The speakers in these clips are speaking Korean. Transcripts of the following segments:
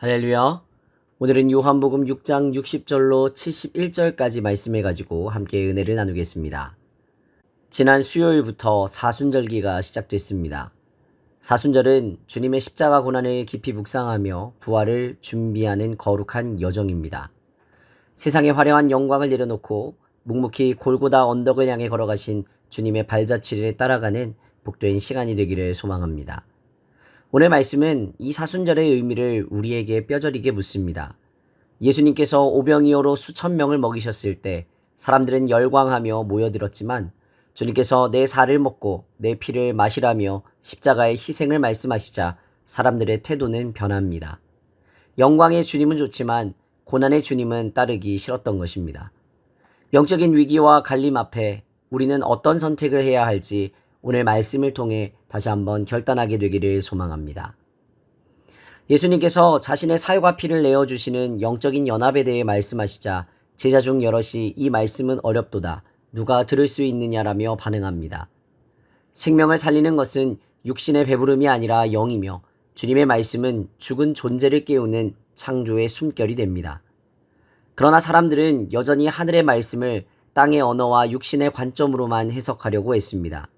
할렐루야. 오늘은 요한복음 6장 60절로 71절까지 말씀해 가지고 함께 은혜를 나누겠습니다. 지난 수요일부터 사순절기가 시작됐습니다. 사순절은 주님의 십자가 고난을 깊이 묵상하며 부활을 준비하는 거룩한 여정입니다. 세상의 화려한 영광을 내려놓고 묵묵히 골고다 언덕을 향해 걸어가신 주님의 발자취를 따라가는 복된 시간이 되기를 소망합니다. 오늘 말씀은 이 사순절의 의미를 우리에게 뼈저리게 묻습니다. 예수님께서 오병이어로 수천 명을 먹이셨을 때 사람들은 열광하며 모여들었지만 주님께서 내 살을 먹고 내 피를 마시라며 십자가의 희생을 말씀하시자 사람들의 태도는 변합니다. 영광의 주님은 좋지만 고난의 주님은 따르기 싫었던 것입니다. 영적인 위기와 갈림 앞에 우리는 어떤 선택을 해야 할지 오늘 말씀을 통해 다시 한번 결단하게 되기를 소망합니다. 예수님께서 자신의 살과 피를 내어주시는 영적인 연합에 대해 말씀하시자 제자 중 여럿이 이 말씀은 어렵도다. 누가 들을 수 있느냐라며 반응합니다. 생명을 살리는 것은 육신의 배부름이 아니라 영이며 주님의 말씀은 죽은 존재를 깨우는 창조의 숨결이 됩니다. 그러나 사람들은 여전히 하늘의 말씀을 땅의 언어와 육신의 관점으로만 해석하려고 했습니다.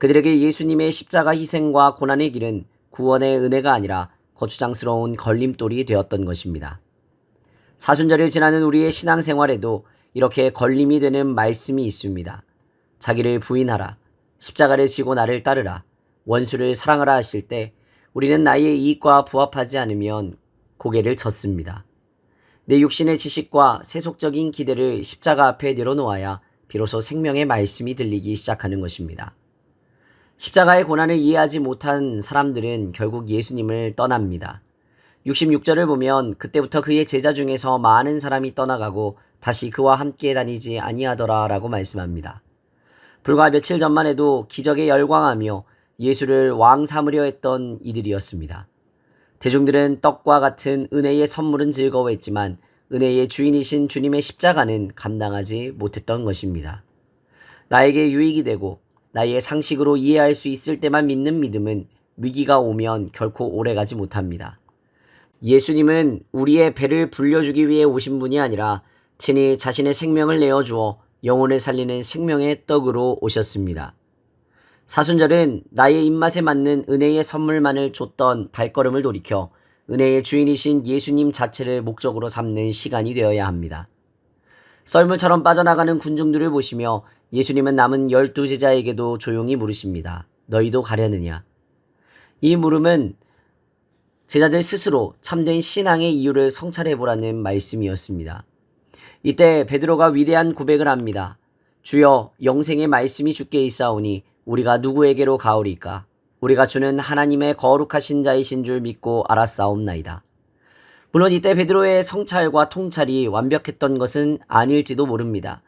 그들에게 예수님의 십자가 희생과 고난의 길은 구원의 은혜가 아니라 거추장스러운 걸림돌이 되었던 것입니다. 사순절을 지나는 우리의 신앙생활에도 이렇게 걸림이 되는 말씀이 있습니다. 자기를 부인하라, 십자가를 지고 나를 따르라, 원수를 사랑하라 하실 때 우리는 나의 이익과 부합하지 않으면 고개를 젓습니다. 내 육신의 지식과 세속적인 기대를 십자가 앞에 내려놓아야 비로소 생명의 말씀이 들리기 시작하는 것입니다. 십자가의 고난을 이해하지 못한 사람들은 결국 예수님을 떠납니다. 66절을 보면 그때부터 그의 제자 중에서 많은 사람이 떠나가고 다시 그와 함께 다니지 아니하더라 라고 말씀합니다. 불과 며칠 전만 해도 기적에 열광하며 예수를 왕 삼으려 했던 이들이었습니다. 대중들은 떡과 같은 은혜의 선물은 즐거워했지만 은혜의 주인이신 주님의 십자가는 감당하지 못했던 것입니다. 나에게 유익이 되고 나의 상식으로 이해할 수 있을 때만 믿는 믿음은 위기가 오면 결코 오래가지 못합니다. 예수님은 우리의 배를 불려주기 위해 오신 분이 아니라 친히 자신의 생명을 내어주어 영혼을 살리는 생명의 떡으로 오셨습니다. 사순절은 나의 입맛에 맞는 은혜의 선물만을 줬던 발걸음을 돌이켜 은혜의 주인이신 예수님 자체를 목적으로 삼는 시간이 되어야 합니다. 썰물처럼 빠져나가는 군중들을 보시며 예수님은 남은 12제자에게도 조용히 물으십니다. 너희도 가려느냐? 이 물음은 제자들 스스로 참된 신앙의 이유를 성찰해보라는 말씀이었습니다. 이때 베드로가 위대한 고백을 합니다. 주여, 영생의 말씀이 주께 있사오니 우리가 누구에게로 가오리까? 우리가 주는 하나님의 거룩하신 자이신 줄 믿고 알았사옵나이다. 물론 이때 베드로의 성찰과 통찰이 완벽했던 것은 아닐지도 모릅니다.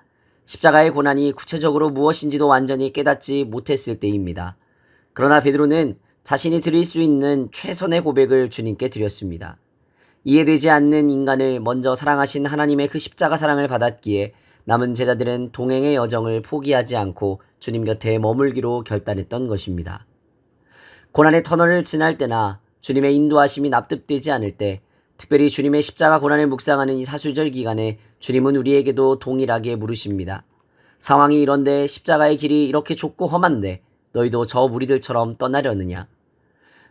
십자가의 고난이 구체적으로 무엇인지도 완전히 깨닫지 못했을 때입니다. 그러나 베드로는 자신이 드릴 수 있는 최선의 고백을 주님께 드렸습니다. 이해되지 않는 인간을 먼저 사랑하신 하나님의 그 십자가 사랑을 받았기에 남은 제자들은 동행의 여정을 포기하지 않고 주님 곁에 머물기로 결단했던 것입니다. 고난의 터널을 지날 때나 주님의 인도하심이 납득되지 않을 때 특별히 주님의 십자가 고난을 묵상하는 이 사순절 기간에 주님은 우리에게도 동일하게 물으십니다. 상황이 이런데 십자가의 길이 이렇게 좁고 험한데 너희도 저 무리들처럼 떠나려느냐?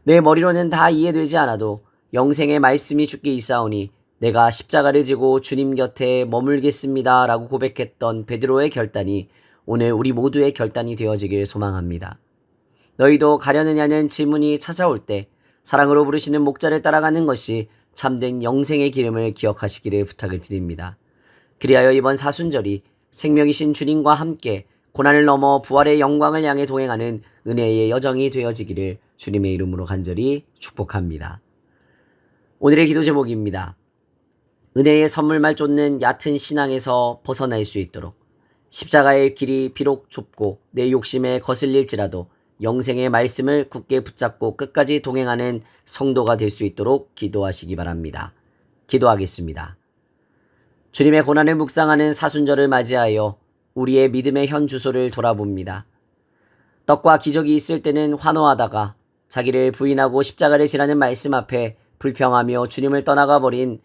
내 머리로는 다 이해되지 않아도 영생의 말씀이 주께 있사오니 내가 십자가를 지고 주님 곁에 머물겠습니다 라고 고백했던 베드로의 결단이 오늘 우리 모두의 결단이 되어지길 소망합니다. 너희도 가려느냐는 질문이 찾아올 때 사랑으로 부르시는 목자를 따라가는 것이 참된 영생의 기름을 기억하시기를 부탁을 드립니다. 그리하여 이번 사순절이 생명이신 주님과 함께 고난을 넘어 부활의 영광을 향해 동행하는 은혜의 여정이 되어지기를 주님의 이름으로 간절히 축복합니다. 오늘의 기도 제목입니다. 은혜의 선물만 쫓는 얕은 신앙에서 벗어날 수 있도록 십자가의 길이 비록 좁고 내 욕심에 거슬릴지라도 영생의 말씀을 굳게 붙잡고 끝까지 동행하는 성도가 될 수 있도록 기도하시기 바랍니다. 기도하겠습니다. 주님의 고난을 묵상하는 사순절을 맞이하여 우리의 믿음의 현 주소를 돌아봅니다. 떡과 기적이 있을 때는 환호하다가 자기를 부인하고 십자가를 지라는 말씀 앞에 불평하며 주님을 떠나가 버린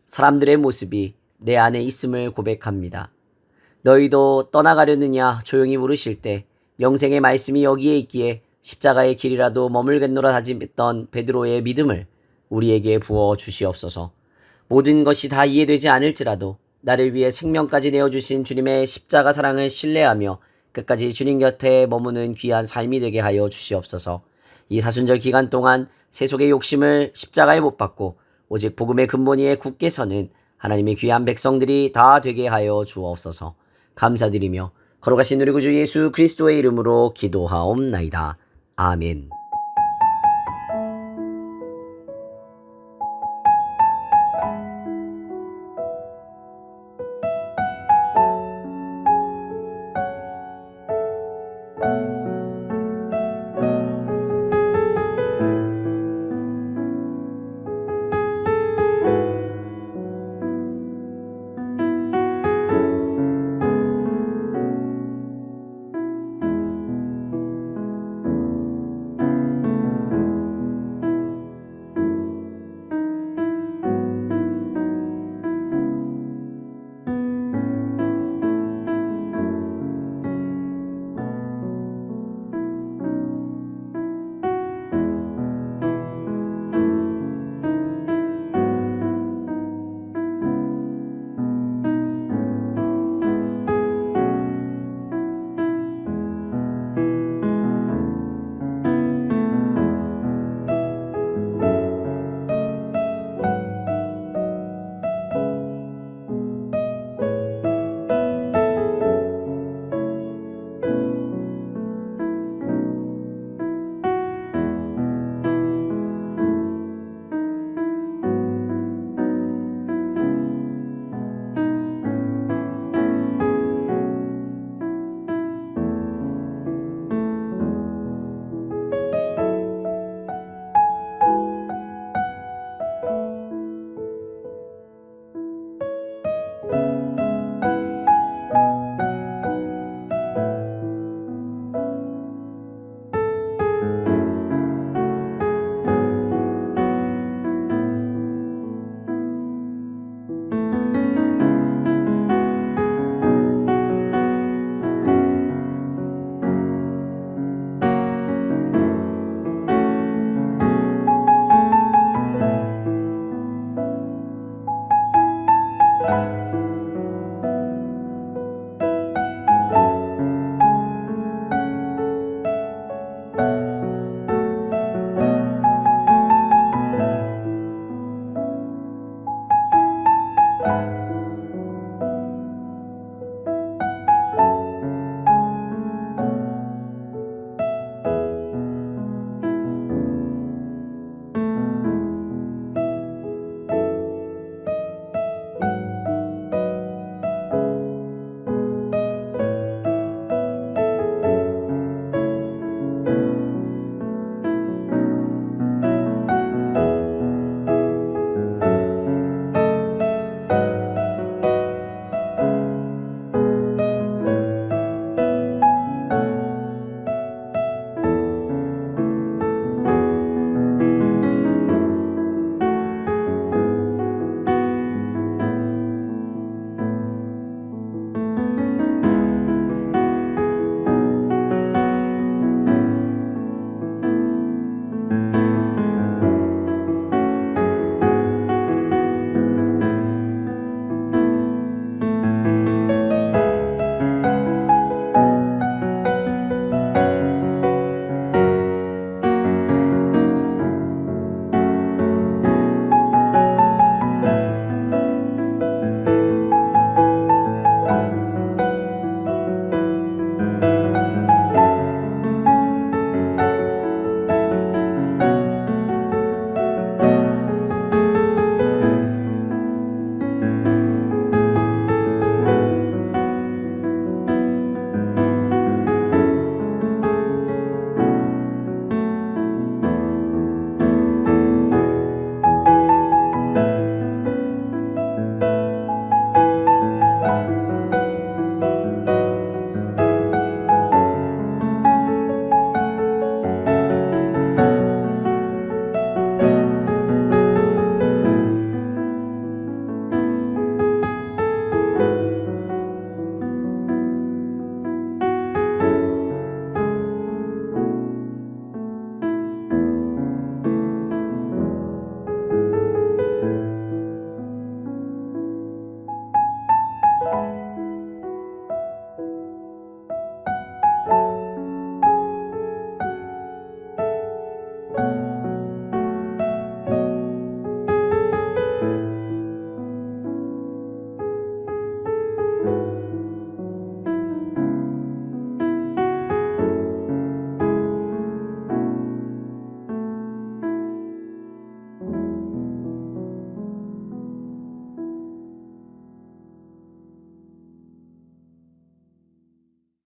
사람들의 모습이 내 안에 있음을 고백합니다. 너희도 떠나가려느냐 조용히 물으실 때 영생의 말씀이 여기에 있기에 십자가의 길이라도 머물겠노라 다짐했던 베드로의 믿음을 우리에게 부어 주시옵소서. 모든 것이 다 이해되지 않을지라도 나를 위해 생명까지 내어주신 주님의 십자가 사랑을 신뢰하며 끝까지 주님 곁에 머무는 귀한 삶이 되게 하여 주시옵소서. 이 사순절 기간 동안 세속의 욕심을 십자가에 못 박고 오직 복음의 근본 위에 굳게 서는 하나님의 귀한 백성들이 다 되게 하여 주옵소서. 감사드리며 걸어가신 우리 구주 예수 그리스도의 이름으로 기도하옵나이다. 아멘.